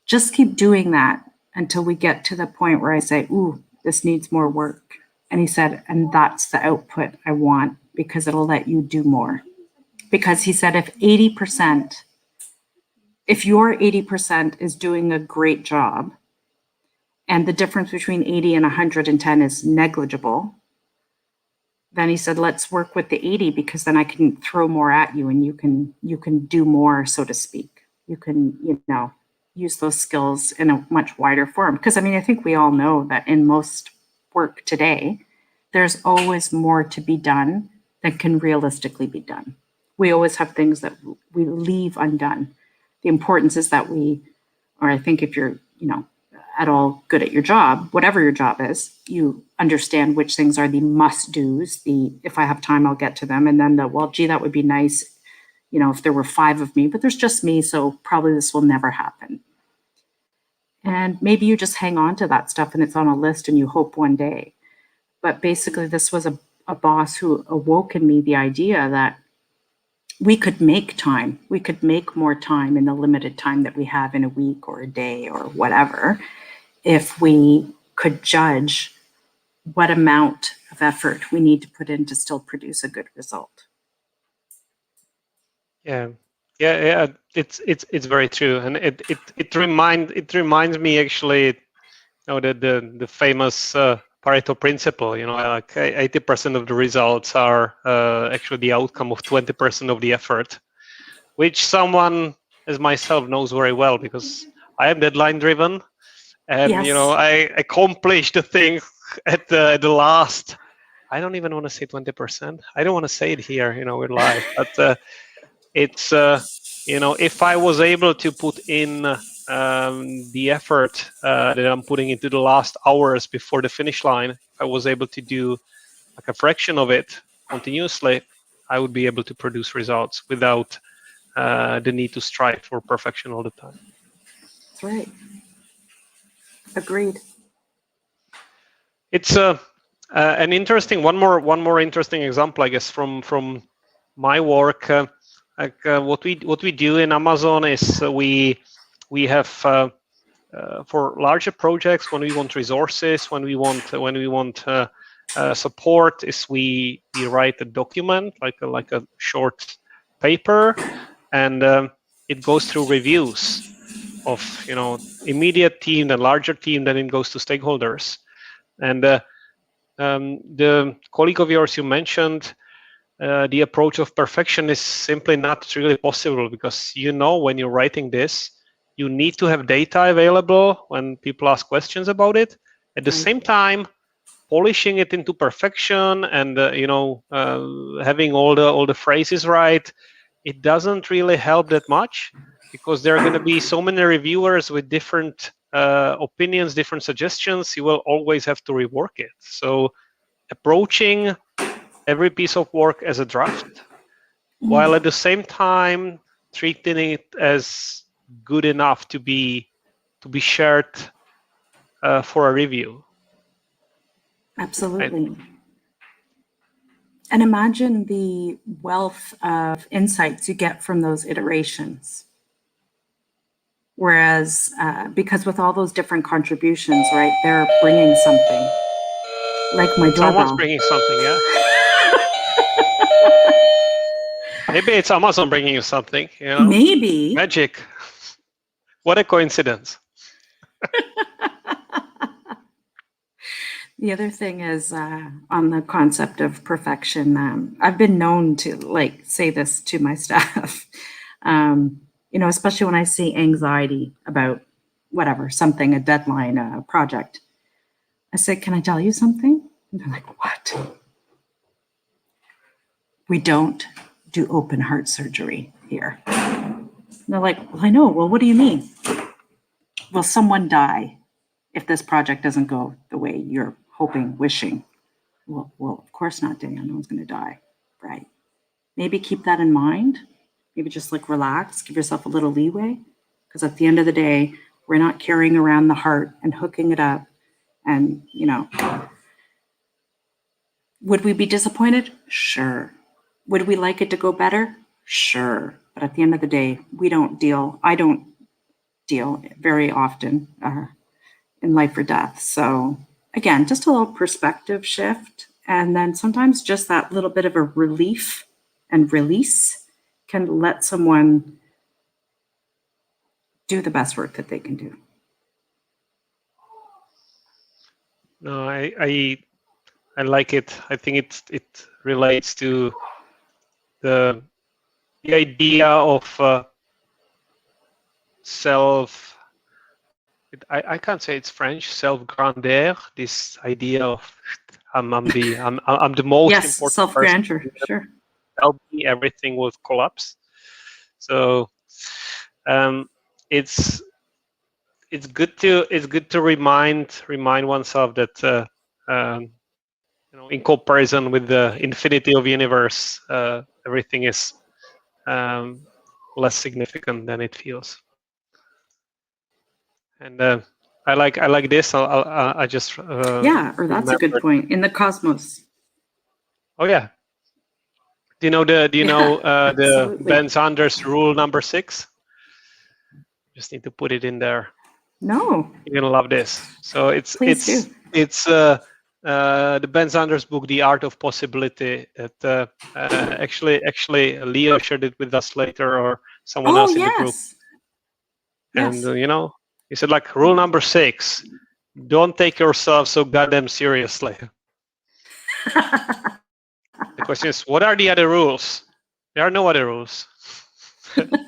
just keep doing that until we get to the point where I say, ooh, this needs more work. And he said, and that's the output I want, because it'll let you do more. Because he said, if your 80% is doing a great job, and the difference between 80 and 110 is negligible, then he said, let's work with the 80, because then I can throw more at you and you can do more, so to speak. You can, use those skills in a much wider form. Because I think we all know that in most work today, there's always more to be done than can realistically be done. We always have things that we leave undone. The importance is that I think if you're, at all good at your job, whatever your job is, you understand which things are the must-dos, if I have time, I'll get to them. And then that would be nice, if there were 5 of me, but there's just me, so probably this will never happen. And maybe you just hang on to that stuff and it's on a list and you hope one day. But basically, this was a boss who awoke in me the idea that we could make time. We could make more time in the limited time that we have in a week or a day or whatever, if we could judge what amount of effort we need to put in to still produce a good result. Yeah, it's very true, and it reminds me actually, the famous Pareto Principle. Like 80% of the results are actually the outcome of 20% of the effort, which someone as myself knows very well, because I am deadline driven, and Yes. I accomplished the thing at the last. I don't even want to say 20%. I don't want to say it here. We're live, but it's if I was able to put in the effort that I'm putting into the last hours before the finish line, if I was able to do like a fraction of it continuously, I would be able to produce results without the need to strive for perfection all the time. That's right. Agreed. It's an interesting one more interesting example, I guess, from my work. What we do in Amazon is we have for larger projects, when we want resources, when we want support, is we write a document like a short paper, and it goes through reviews. of immediate team, then larger team, then it goes to stakeholders. And the colleague of yours you mentioned, the approach of perfection is simply not really possible, because when you're writing this, you need to have data available when people ask questions about it. At the same time, polishing it into perfection and having all the phrases right, it doesn't really help that much, because there are going to be so many reviewers with different opinions, different suggestions. You will always have to rework it. So approaching every piece of work as a draft, while at the same time treating it as good enough to be shared for a review. Absolutely. And imagine the wealth of insights you get from those iterations. Whereas, because with all those different contributions, right, they're bringing something. Like my doorbell. Someone's bringing something, yeah. Maybe it's Amazon bringing you something, Maybe. Magic. What a coincidence. The other thing is on the concept of perfection, I've been known to say this to my staff, especially when I see anxiety about whatever, something, a deadline, a project. I said, can I tell you something? And they're like, what? We don't do open heart surgery here. And they're like, well, I know. Well, what do you mean? Will someone die if this project doesn't go the way you're hoping, wishing? Well, of course not, Danielle. No one's going to die, right? Maybe keep that in mind. Maybe just relax, give yourself a little leeway. Because at the end of the day, we're not carrying around the heart and hooking it up. And, would we be disappointed? Sure. Would we like it to go better? Sure. But at the end of the day, I don't deal very often in life or death. So again, just a little perspective shift. And then sometimes just that little bit of a relief and release can let someone do the best work that they can do. No, I like it. I think it relates to the idea of self. I can't say it's French. Self-grandeur. This idea of I'm the most yes, important self-grandeur. person. Sure. Without me, everything will collapse. So it's good to remind oneself that in comparison with the infinity of universe, everything is less significant than it feels. And I like this. I just that's a good point. In the cosmos. Oh yeah. Do you know the Ben Sanders rule number 6? Just need to put it in there. No. You're gonna love this. So it's the Ben Sanders book, The Art of Possibility. That actually Leo shared it with us later, or someone else in the group. Yes. And he said rule number 6: don't take yourself so goddamn seriously. The question is, what are the other rules? There are no other rules.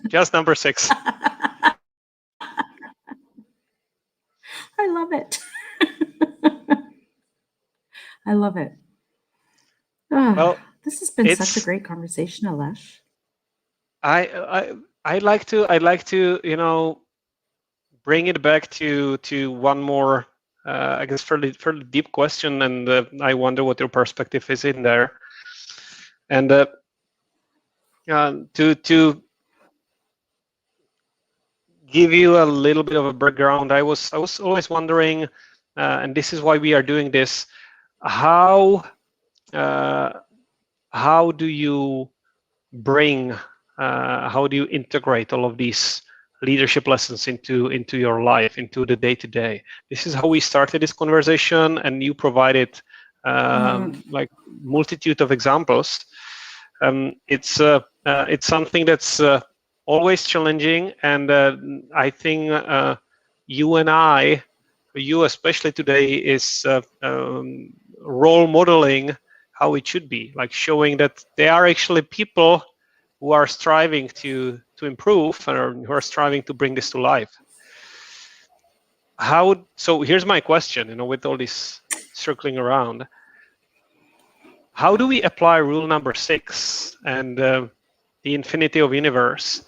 Just number 6. I love it. I love it. Oh, well, this has been such a great conversation, Alesh. I like to bring it back to one more I guess fairly deep question, and I wonder what your perspective is in there. And to give you a little bit of a background, I was always wondering, and this is why we are doing this. How do you bring? How do you integrate all of these leadership lessons into your life, into the day-to-day? This is how we started this conversation, and you provided multitude of examples. It's something that's always challenging. And I think you and I, you especially today, is role modeling how it should be, like showing that there are actually people who are striving to improve and who are striving to bring this to life. So here's my question, with all this circling around, how do we apply rule number 6 and the infinity of universe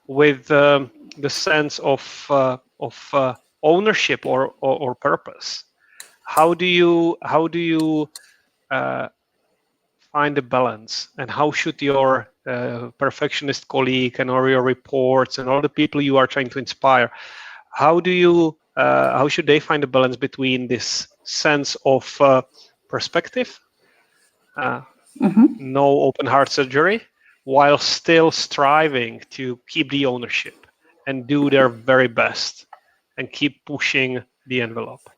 with the sense of ownership or purpose? How do you find a balance, and how should your perfectionist colleague and or your reports and all the people you are trying to inspire, how should they find a balance between this sense of perspective, no open heart surgery, while still striving to keep the ownership and do their very best and keep pushing the envelope?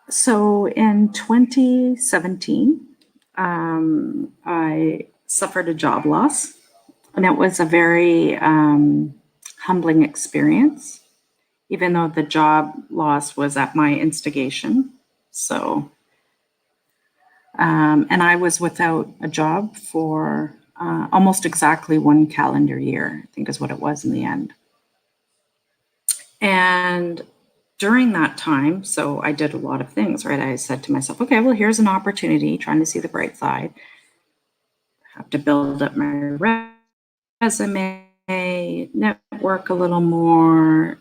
So in 2017, I suffered a job loss, and it was a very humbling experience, even though the job loss was at my instigation. So, and I was without a job for almost exactly 1 calendar year, I think is what it was in the end. And during that time, so I did a lot of things, right? I said to myself, okay, well, here's an opportunity, trying to see the bright side. I have to build up my resume, network a little more,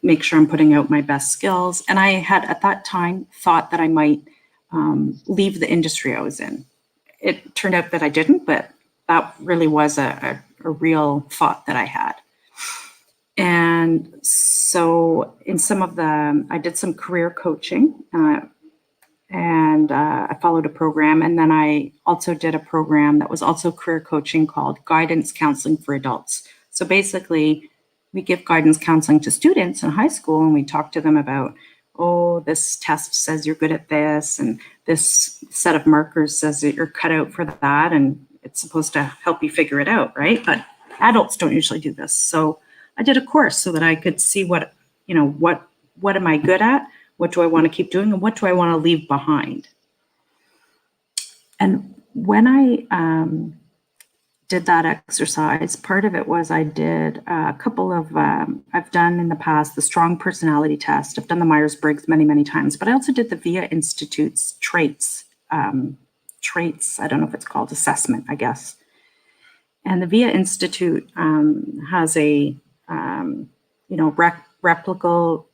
make sure I'm putting out my best skills. And I had at that time thought that I might leave the industry I was in. It turned out that I didn't, but that really was a real thought that I had. And so in I did some career coaching, and I followed a program. And then I also did a program that was also career coaching called Guidance Counseling for Adults. So basically, we give guidance counseling to students in high school, and we talk to them about, oh, this test says you're good at this, and this set of markers says that you're cut out for that, and it's supposed to help you figure it out, right? But adults don't usually do this. So I did a course so that I could see what am I good at? What do I want to keep doing? And what do I want to leave behind? And when I did that exercise, part of it was I did a couple of, I've done in the past the strong personality test. I've done the Myers-Briggs many, many times, but I also did the VIA Institute's traits, I don't know if it's called assessment, I guess. And the VIA Institute has a, replicable,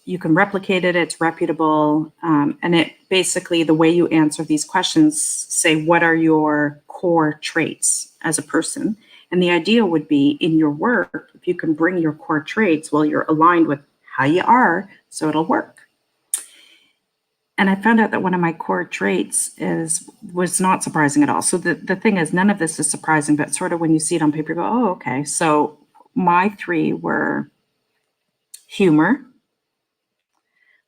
you can replicate it, it's reputable. And it basically, the way you answer these questions say, what are your core traits as a person? And the idea would be in your work, if you can bring your core traits, well, you're aligned with how you are, so it'll work. And I found out that one of my core traits was not surprising at all. So the thing is, none of this is surprising, but sort of when you see it on paper, you go, oh, okay. So my 3 were humor.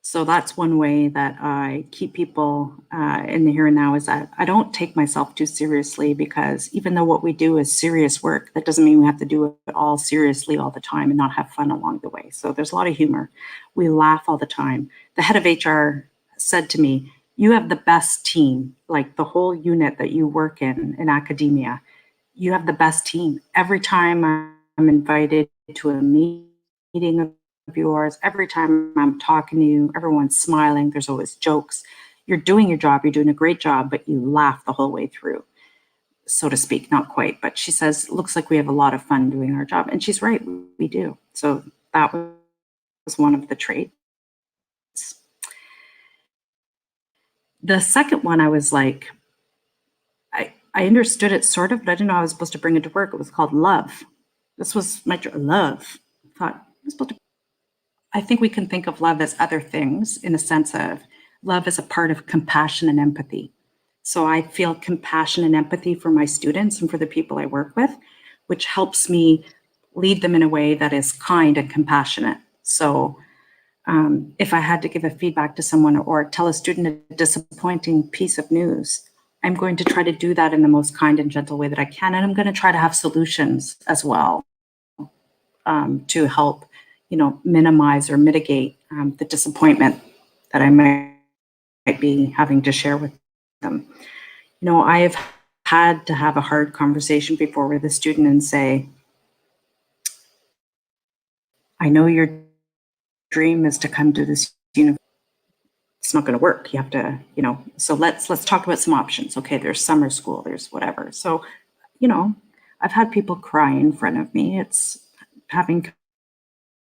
So that's one way that I keep people in the here and now, is that I don't take myself too seriously, because even though what we do is serious work, that doesn't mean we have to do it all seriously all the time and not have fun along the way. So there's a lot of humor. We laugh all the time. The head of HR said to me, you have the best team, like the whole unit that you work in academia. You have the best team. Every time I'm invited to a meeting of yours, every time I'm talking to you, everyone's smiling, there's always jokes. You're doing your job, you're doing a great job, but you laugh the whole way through, so to speak. Not quite, but she says, looks like we have a lot of fun doing our job. And she's right, we do. So that was one of the traits. The second one, I was like, I understood it sort of, but I didn't know I was supposed to bring it to work. It was called love. This was my love. I thought, I'm supposed to. I think we can think of love as other things, in the sense of love is a part of compassion and empathy. So I feel compassion and empathy for my students and for the people I work with, which helps me lead them in a way that is kind and compassionate. So if I had to give a feedback to someone or tell a student a disappointing piece of news, I'm going to try to do that in the most kind and gentle way that I can. And I'm going to try to have solutions as well to help, minimize or mitigate the disappointment that I might be having to share with them. I have had to have a hard conversation before with a student and say, I know your dream is to come to this university. It's not going to work. You have to, so let's talk about some options. Okay, there's summer school, there's whatever. So, I've had people cry in front of me. It's having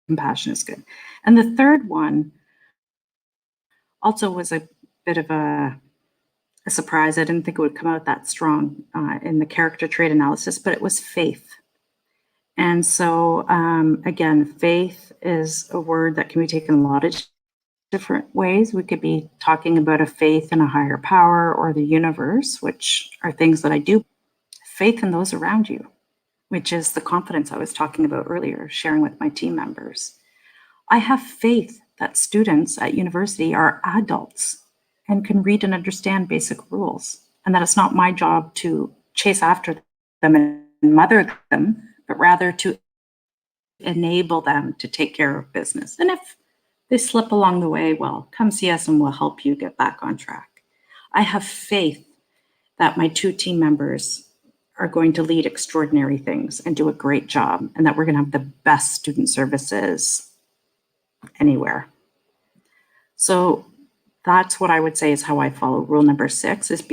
compassion is good. And the third one also was a bit of a surprise. I didn't think it would come out that strong in the character trait analysis, but it was faith. And so, again, faith is a word that can be taken a lot of different ways. We could be talking about a faith in a higher power or the universe, which are things that I do. Faith in those around you, which is the confidence I was talking about earlier, sharing with my team members. I have faith that students at university are adults and can read and understand basic rules, and that it's not my job to chase after them and mother them, but rather to enable them to take care of business. And if they slip along the way, well, come see us and we'll help you get back on track. I have faith that my 2 team members are going to lead extraordinary things and do a great job, and that we're going to have the best student services anywhere. So that's what I would say is how I follow rule number 6, is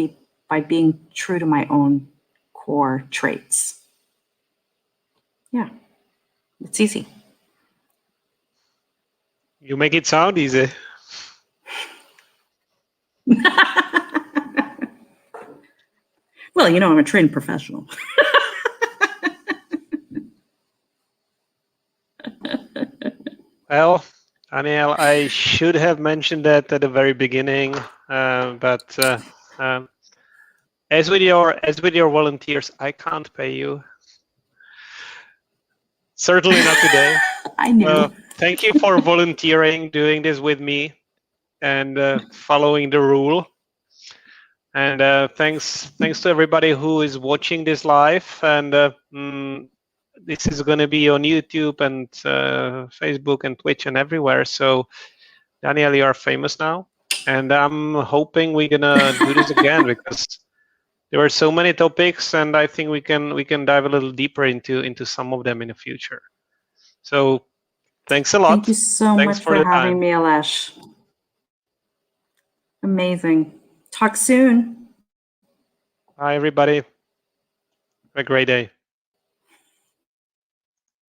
by being true to my own core traits. Yeah, it's easy. You make it sound easy. Well, I'm a trained professional. Well, Danielle, I should have mentioned that at the very beginning, but as with your volunteers, I can't pay you. Certainly not today. I knew. Thank you for volunteering, doing this with me, and following the rule. And thanks to everybody who is watching this live. And this is going to be on YouTube and Facebook and Twitch and everywhere. So, Danielle, you are famous now, and I'm hoping we're gonna do this again because there are so many topics, and I think we can dive a little deeper into some of them in the future. So, thanks a lot. Thank you so much for having me, Alesh. Amazing. Talk soon. Bye, everybody. Have a great day.